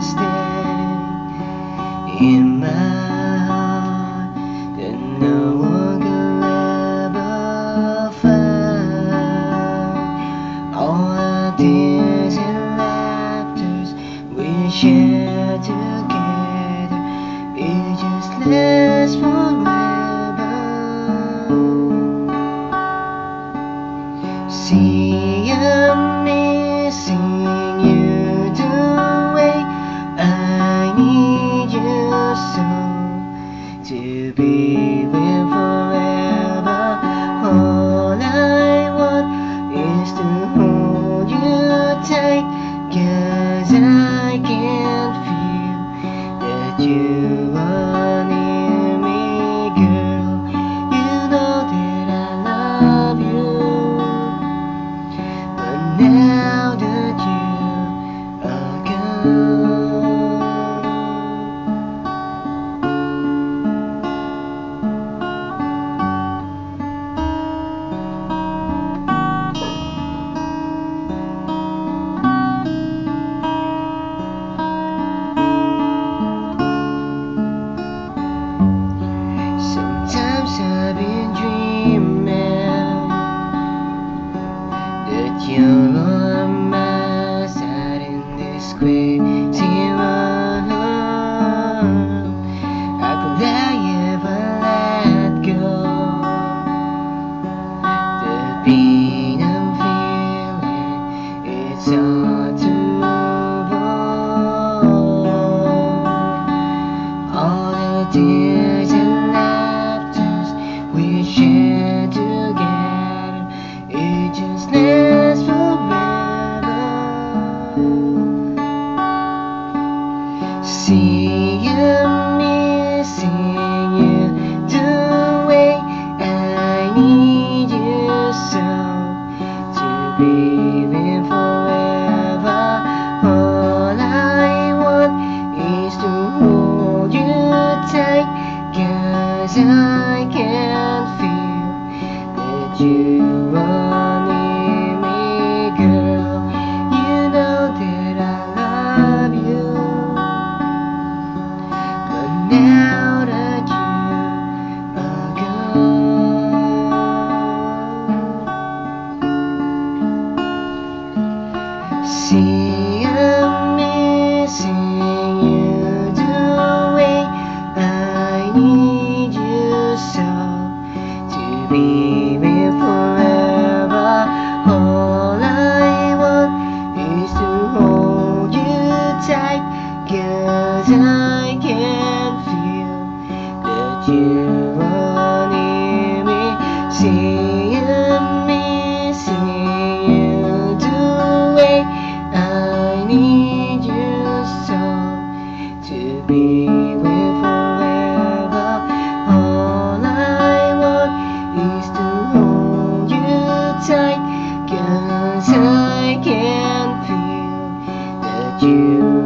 stay in my heart that no one could ever find. All the tears and laughters we share together, it just lasts forever. See, I'm missing you the way I need you so, to be with forever. All I want is to hold you tight, 'cause I can feel that you are near me, girl. You know that I love you, but now that you are gone, sometimes I've been dreaming that you're on my side in this crazy world. How could I ever let go? The pain I'm feeling, it's hard to move on. All the tears and laughters we share together, it just lasts forever. See, I'm missing you the way I need you so, to be with forever. All I want is to hold you tight, 'cause I can feel that you are near me, girl. You know that I love you, but now that you are gone. See, I'm missing you the way I need you so, to be with forever. All I want is to hold you tight, 'cause I can feel that you are near me. See, I'm missing you the way I need you so, to be with forever. All I want is to hold you tight, 'cause I can feel that you